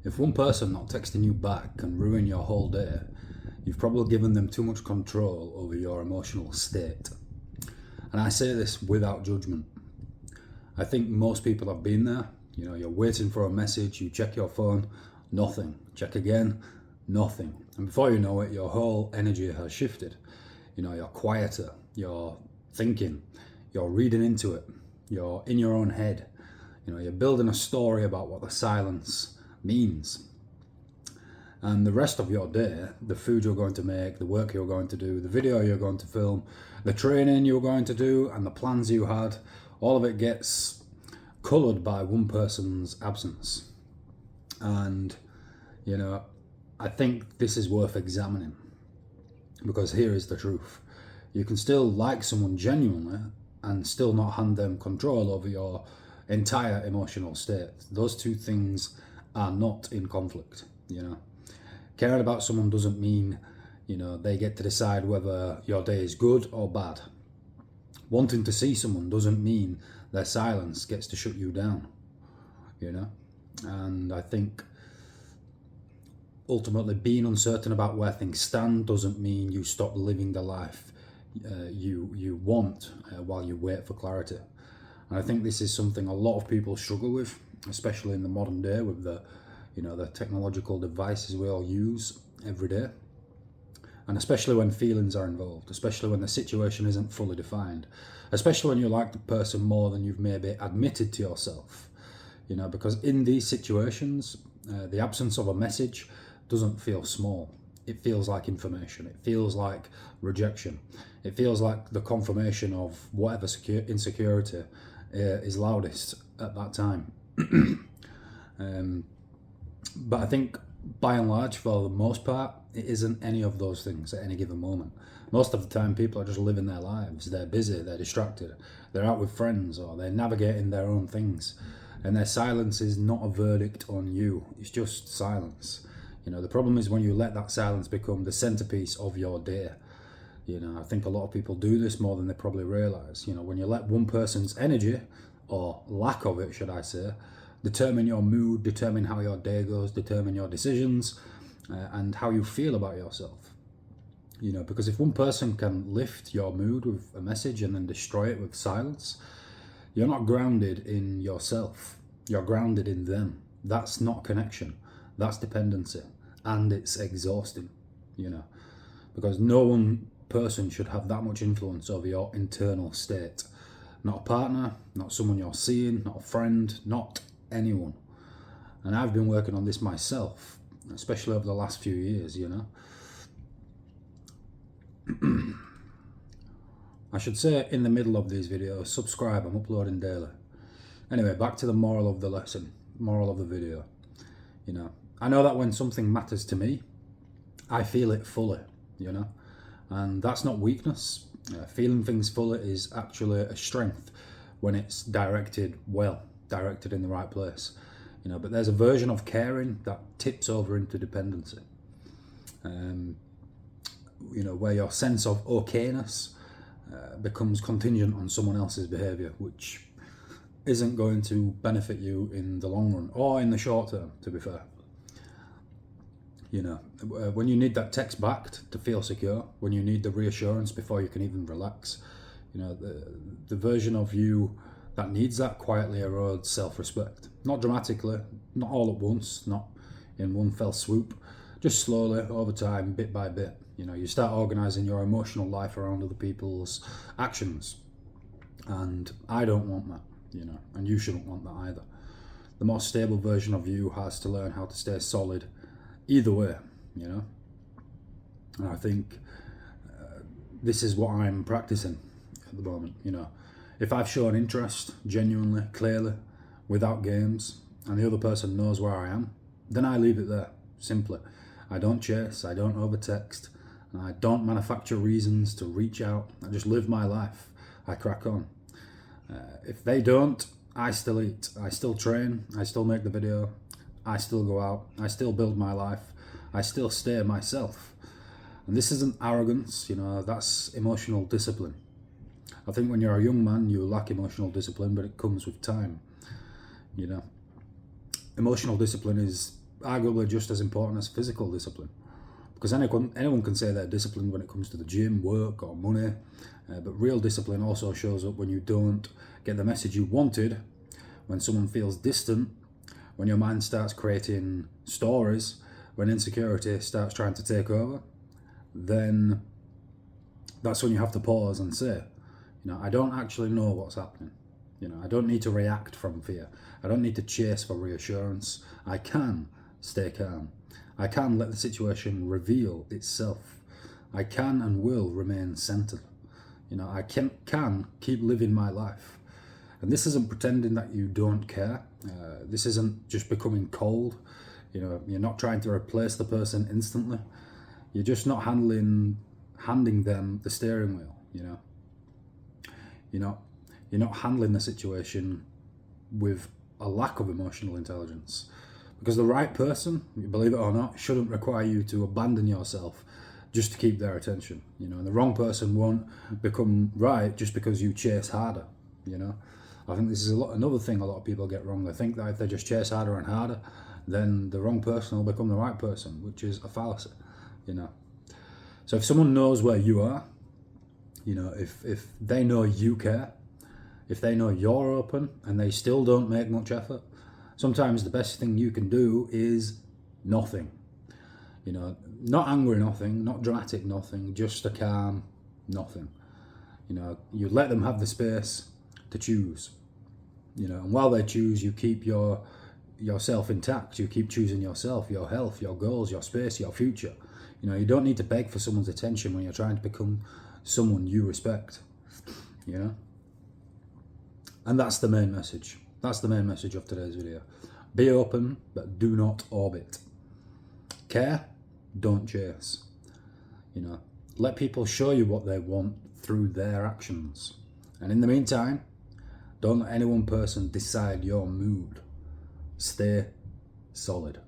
If one person not texting you back can ruin your whole day, you've probably given them too much control over your emotional state. And I say this without judgment. I think most people have been there. You're waiting for a message, you check your phone, nothing. Check again, nothing. And before you know it, your whole energy has shifted. You're quieter, you're thinking, you're reading into it, you're in your own head. You're building a story about what the silence means. And the rest of your day, the food you're going to make, the work you're going to do, the video you're going to film, the training you're going to do, and the plans you had, all of it gets coloured by one person's absence. And, I think this is worth examining, because here is the truth. You can still like someone genuinely and still not hand them control over your entire emotional state. Those two things are not in conflict. Caring about someone doesn't mean they get to decide whether your day is good or bad. Wanting to see someone doesn't mean their silence gets to shut you down. And I think ultimately being uncertain about where things stand doesn't mean you stop living the life you want while you wait for clarity. And I think this is something a lot of people struggle with, especially in the modern day with the technological devices we all use every day. And especially when feelings are involved, especially when the situation isn't fully defined, especially when you like the person more than you've maybe admitted to yourself. Because in these situations, the absence of a message doesn't feel small. It feels like information. It feels like rejection. It feels like the confirmation of whatever insecurity is loudest at that time. But I think by and large, for the most part, it isn't any of those things at any given moment. Most of the time, people are just living their lives. They're busy, they're distracted, they're out with friends, or they're navigating their own things. And their silence is not a verdict on you, it's just silence. The problem is when you let that silence become the centerpiece of your day. I think a lot of people do this more than they probably realize. When you let one person's energy, or lack of it, should I say, determine your mood, determine how your day goes, determine your decisions, and how you feel about yourself. Because if one person can lift your mood with a message and then destroy it with silence, you're not grounded in yourself. You're grounded in them. That's not connection. That's dependency. And it's exhausting, because no one person should have that much influence over your internal state. Not a partner, not someone you're seeing, not a friend, not anyone. And I've been working on this myself, especially over the last few years. I should say in the middle of these videos, subscribe, I'm uploading daily. Anyway, back to the moral of the lesson, moral of the video. I know that when something matters to me, I feel it fully, and that's not weakness. Feeling things fully is actually a strength when it's directed well, directed in the right place. But there's a version of caring that tips over into dependency. Where your sense of okayness becomes contingent on someone else's behaviour, which isn't going to benefit you in the long run, or in the short term, to be fair. When you need that text back to feel secure, when you need the reassurance before you can even relax, the version of you that needs that quietly erodes self-respect. Not dramatically, not all at once, not in one fell swoop, just slowly, over time, bit by bit. You start organising your emotional life around other people's actions. And I don't want that, and you shouldn't want that either. The more stable version of you has to learn how to stay solid either way, And I think this is what I'm practicing at the moment, If I've shown interest, genuinely, clearly, without games, and the other person knows where I am, then I leave it there, simply. I don't chase, I don't overtext, and I don't manufacture reasons to reach out. I just live my life. I crack on. If they don't, I still eat, I still train, I still make the video, I still go out, I still build my life, I still stay myself. And this isn't arrogance, that's emotional discipline. I think when you're a young man, you lack emotional discipline, but it comes with time. Emotional discipline is arguably just as important as physical discipline. Because anyone can say they're disciplined when it comes to the gym, work, or money, but real discipline also shows up when you don't get the message you wanted, when someone feels distant, when your mind starts creating stories, when insecurity starts trying to take over. Then that's when you have to pause and say, I don't actually know what's happening. I don't need to react from fear. I don't need to chase for reassurance. I can stay calm. I can let the situation reveal itself. I can and will remain centered. I can keep living my life. And this isn't pretending that you don't care. This isn't just becoming cold. You're not trying to replace the person instantly. You're just not handing them the steering wheel. You're not handling the situation with a lack of emotional intelligence. Because the right person, believe it or not, shouldn't require you to abandon yourself just to keep their attention. And the wrong person won't become right just because you chase harder. I think this is another thing a lot of people get wrong. They think that if they just chase harder and harder, then the wrong person will become the right person, which is a fallacy. So if someone knows where you are, if they know you care, if they know you're open and they still don't make much effort, sometimes the best thing you can do is nothing. Not angry nothing, not dramatic nothing, just a calm nothing. You let them have the space to choose. And while they choose, you keep yourself intact. You keep choosing yourself, your health, your goals, your space, your future. You don't need to beg for someone's attention when you're trying to become someone you respect. And that's the main message. That's the main message of today's video. Be open, but do not orbit. Care, don't chase. Let people show you what they want through their actions. And in the meantime, don't let any one person decide your mood. Stay solid.